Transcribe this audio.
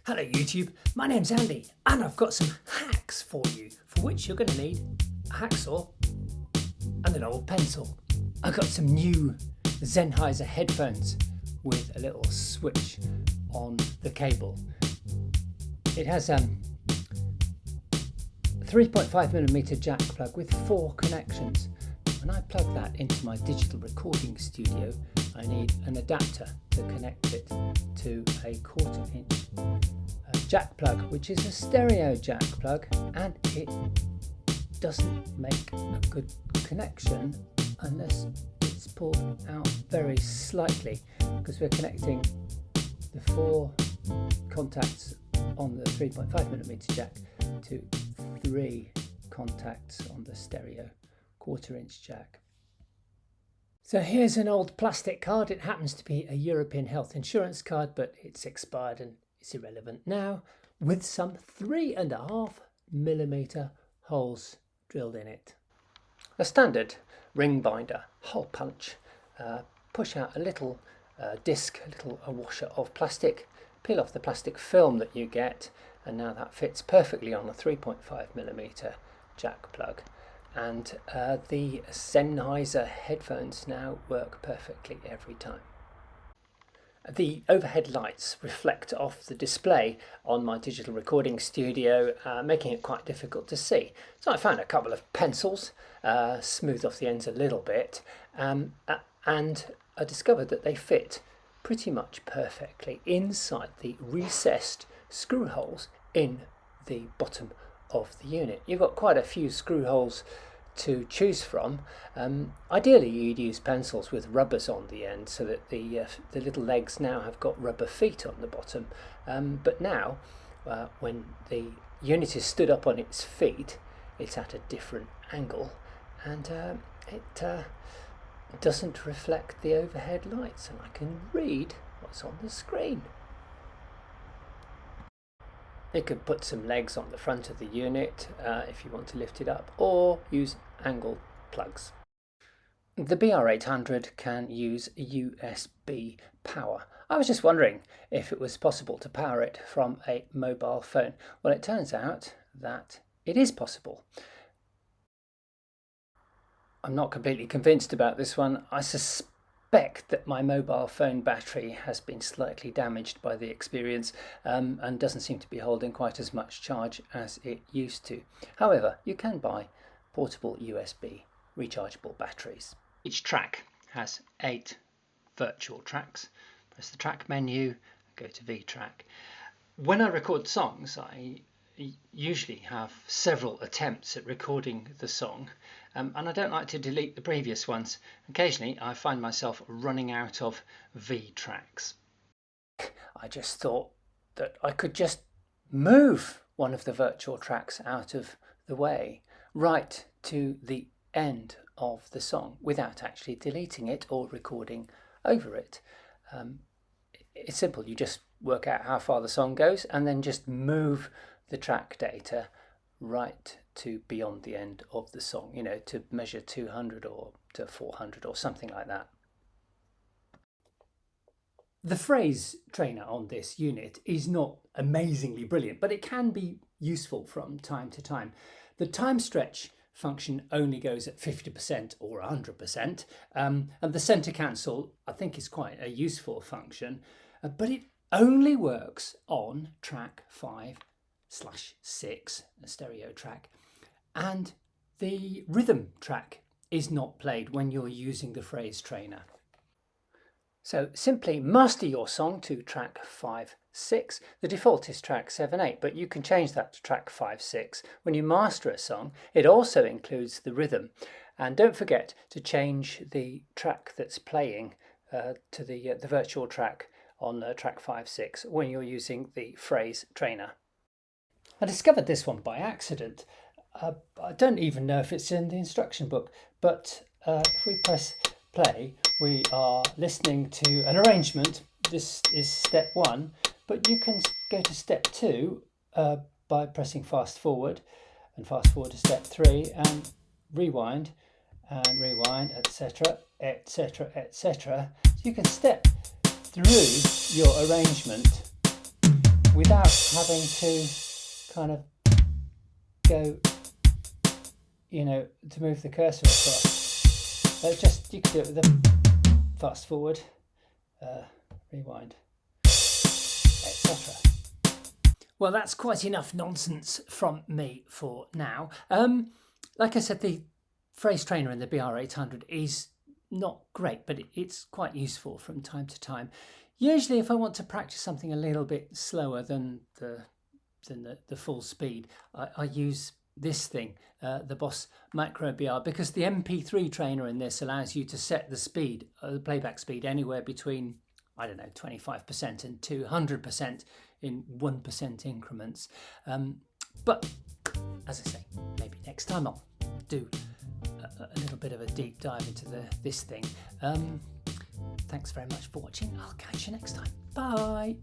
Hello YouTube, my name's Andy and I've got some hacks for you, for which you're going to need a hacksaw and an old pencil. I've got some new Sennheiser headphones with a little switch on the cable. It has a 3.5mm jack plug with 4 connections. When I plug that into my digital recording studio, I need an adapter to connect it to a 1/4 inch jack plug, which is a stereo jack plug, and it doesn't make a good connection unless it's pulled out very slightly, because we're connecting the 4 contacts on the 3.5mm jack to 3 contacts on the stereo 1/4 inch jack. So here's an old plastic card. It happens to be a European health insurance card, but it's expired and it's irrelevant now, with some 3.5mm holes drilled in it. A standard ring binder, hole punch. Push out a little disc, a washer of plastic, peel off the plastic film that you get, and now that fits perfectly on a 3.5mm jack plug. And the Sennheiser headphones now work perfectly every time. The overhead lights reflect off the display on my digital recording studio, making it quite difficult to see. So I found a couple of pencils, smoothed off the ends a little bit, and I discovered that they fit pretty much perfectly inside the recessed screw holes in the bottom of the unit. You've got quite a few screw holes to choose from. Ideally you'd use pencils with rubbers on the end, so that the little legs now have got rubber feet on the bottom, but now when the unit is stood up on its feet, it's at a different angle, and it doesn't reflect the overhead lights, and I can read what's on the screen. You could put some legs on the front of the unit if you want to lift it up, or use angle plugs. The BR-800 can use USB power. I was just wondering if it was possible to power it from a mobile phone. Well, it turns out that it is possible. I'm not completely convinced about this one. I suspect that my mobile phone battery has been slightly damaged by the experience and doesn't seem to be holding quite as much charge as it used to. However, you can buy portable USB rechargeable batteries. Each track has 8 virtual tracks. Press the track menu, go to V-track. When I record songs, I usually have several attempts at recording the song, and I don't like to delete the previous ones. Occasionally I find myself running out of V tracks. I just thought that I could just move one of the virtual tracks out of the way right to the end of the song without actually deleting it or recording over it. It's simple. You just work out how far the song goes and then just move the track data right to beyond the end of the song, you know, to measure 200 or to 400 or something like that. The phrase trainer on this unit is not amazingly brilliant, but it can be useful from time to time. The time stretch function only goes at 50% or 100%, and the center cancel I think is quite a useful function, but it only works on track 5/6, a stereo track, and the rhythm track is not played when you're using the phrase trainer. So simply master your song to track 5/6. The default is track 7/8, but you can change that to track 5/6. When you master a song, it also includes the rhythm, and don't forget to change the track that's playing to the virtual track on track 5/6 when you're using the phrase trainer. I discovered this one by accident. I don't even know if it's in the instruction book, but if we press play, we are listening to an arrangement. This is step 1, but you can go to step 2 by pressing fast forward to step 3 and rewind, etc, etc, etc. So you can step through your arrangement without having to kind of go, you know, to move the cursor across. Just, you can do it with a fast forward, rewind, etc. Well, that's quite enough nonsense from me for now. Like I said, the phrase trainer in the BR-800 is not great, but it's quite useful from time to time. Usually if I want to practice something a little bit slower than the full speed, I use this thing, the Boss Micro BR, because the MP3 trainer in this allows you to set the speed, the playback speed, anywhere between, I don't know, 25% and 200% in 1% increments. But as I say, maybe next time I'll do a little bit of a deep dive into this thing. Thanks very much for watching. I'll catch you next time. Bye.